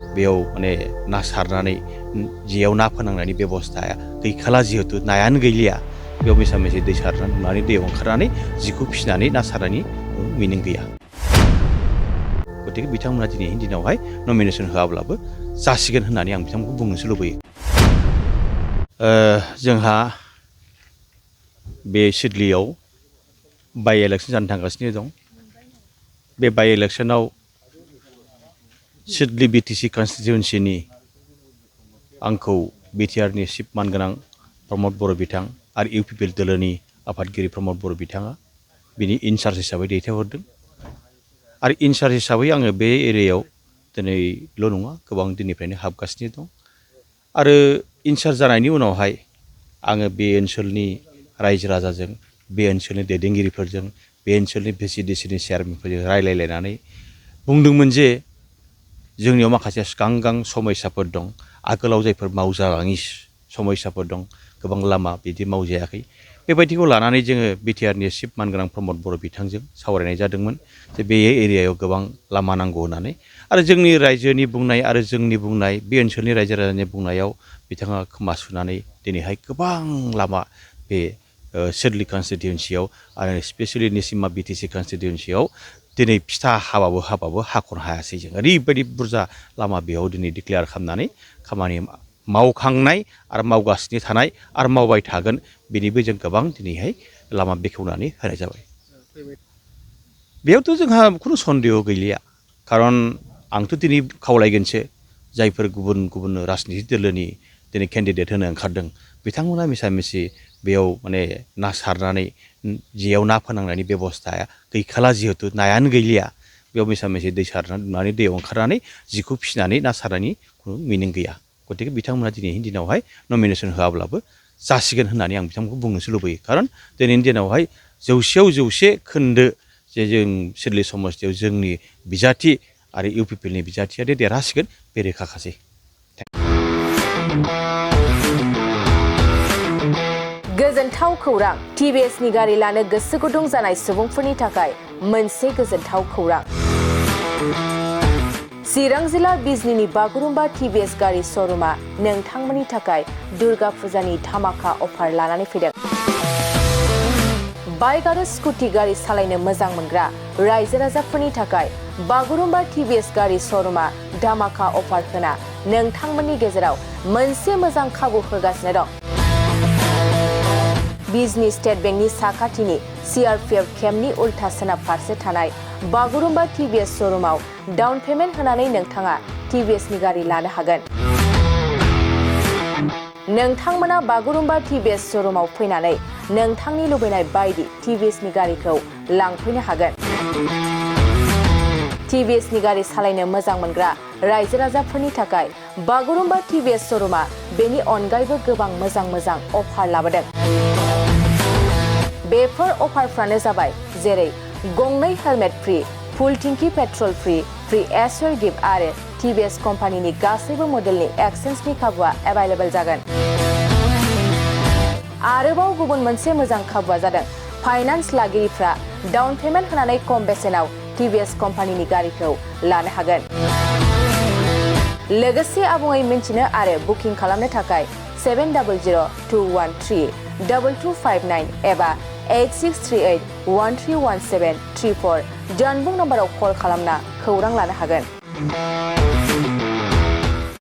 बेयाव माने ना सारनानै जेयाव ना फोनांनायनि बेबस्थाया गैखाला जिहेतु नायानो गैलिया बेयाव मिसा मिसि दै सारनानै दैयाव ओंखारनानै जिखौ फिसिनानै ना सारनायनि मिनिं गैया। गतिके बिथांमोना दिनैनि दिनावहाय नमिनेसन होआब्लाबो जासिगोन होननानै आं बिथांमोनखौ बुंनोसो लुबैयो। जोंहा बे सिडलियाव बाइ इलेक्सन जानो थांगासिनो दं। बे बाइ इलेक्सनाव सिडली बिटिसि कन्स्टिटिउन्सिनि आंखौ बिटिआरनि चिफ मानगोनां प्रमद बर' बिथां आरो इउपिपिएल दोलोनि आफादगिरि प्रमद बर' बिथाङा बिनि इनचार्ज हिसाबै दैथायहरदों। आरो इनचार्ज हिसाबै आङो बे एरियायाव दिनैल' नङा गोबां दिननिफ्रायनो हाबगासिनो दं। आरो इनचार्ज जानायनि उनावहाय आङो बे ओनसोलनि रायजो राजाजों बे ओनसोलनि दैदेनगिरिफोरजों बे ओनसोलनि भिसिडिसिनि चेयारमेनफोरजों रायलायलायनानै बुंदोंमोन जे जोंनियाव माखासे गां समस्याफोर दं। आगोलाव जायफोर मावजालाङि समस्याफोर दं गोबां लामा बिदि मावजायाखै। बेबायदिखौ लानानै जोङो बिटिआरनि चिफ मानगोनां प्रमद बर' बिथांजों सावरायनाय जादोंमोन जे बे एरियायाव गोबां लामा नांगौ होननानै। आरो जोंनि रायजोनि बुंनाय आरो जोंनि बुंनाय बे ओनसोलनि रायजो राजानि बुंनायाव बिथाङा खोमा सुनानै दिनैहाय गोबां लामा बे सिडली कन्स्टिटिउन्सियाव आरो स्पेसियेलि निसिमा बिटिसि कन्स्टिटिउन्सियाव दिनै फिथा हाबाबो हाख'नो हायासै जों। ओरैबायदि बुरजा लामा बेयाव दिनै डिक्लेयार खालामनानै खामानि मावखांनाय आरो मावगासिनो थानाय आरो मावबाय थागोन बेनिबो जों गोबां दिनैहाय लामा बेखेवनानै होनाय जाबाय। बेयावथ' जोंहा खुनु सन्देह गैलिया। खारन आंथ' दिनै खावलायगोनसो जायफोर गुबुन राजनिति दोलोनि दिनै केन्डिडेट होनो ओंखारदों बिथांमोना मिसा मिसि बेयाव माने ना सारनानै जेयाव ना फोनांनायनि बेबस्थाया गैखाला जिहेतु नायानो गैलिया बेयाव मिसा मिसि दै सारनानै दैयाव ओंखारनानै जिखौ फिसिनानै ना सारनायनि खुनु मिनिं गैया। गतिके बिथांमोना दिनैनि दिनावहाय नमिनेसन होआब्लाबो जासिगोन होननानै आं बिथांमोनखौ बुंनोसो लुबैयो। खारन दिनैनि दिनावहाय 100आव 100 खोन्दो जे जों सिडली समस्तियाव जोंनि बिजाथि आरो इउपिपिएलनि बिजाथियानो देरहासिगोन बे रोखाखासै। गोजोनथाव खौरां। टिभिएसनि गारि लानो गोसो गुदुं जानाय सुबुंफोरनि थाखाय मोनसे गोजोनथाव खौरां। चिरां जिल्ला बिजनीनि बागुरुम्बा टिभिएस गारि श'रुमा नोंथांमोननि थाखाय दुर्गा फुजानि धामाका अफार लानानै फैदों। बाइक आरो स्कुटि गारि सालायनो मोजां मोनग्रा रायजो राजाफोरनि थाखाय बागुरुम्बा टिभिएस गारि श'रुमा धामाका अफार होना नोंथांमोननि गेजेराव मोनसे मोजां खाबु होगासिनो दं। बिजनी स्टेट बेंकनि साखाथिनि सीआरपीएफ केम्पनि उल्था सोनाब फारसे थानाय बागुरुम्बा टिभिएस श'रुमाव डाउन पेमेन्ट होनानै नोंथाङा टिभिएसनि गारि लानो हागोन। नोंथांमोना बागुरुम्बा टिभिएस श'रुमाव फैनानै नोंथांनि लुबैनाय बायदि टिभिएसनि गारिखौ लांफैनो हागोन। टिभिएसनि गारि सालायनो मोजां मोनग्रा रायजो राजाफोरनि थाखाय बागुरुम्बा टिभिएस श'रुमा बेनि अनगायैबो गोबां मोजां अफार लाबोदों। बेफोर अफारफ्रानो जाबाय जेरै गंनै हेलमेट फ्रि, फुल टिंकि पेट्रल फ्रि एसर गिफ्ट आरो टिभिएस कम्पानिनि गासैबो मडेलनि एक्सचेन्जनि खाबुआ एभेलेबल जागोन। आरोबाव गुबुन मोनसे मोजां खाबुआ जादों फाइनान्स लागिरिफ्रा डाउन पेमेन्ट होनानै खम बेसेनाव टिभिएस कम्पानिनि गारिखौ लानो हागोन। लोगोसे आबुङै मिन्थिनो आरो बुकिं खालामनो थाखाय 7002132259 एबा 8638131734 जानबुं नम्बराव कल खालामना खौरां लानो हागोन।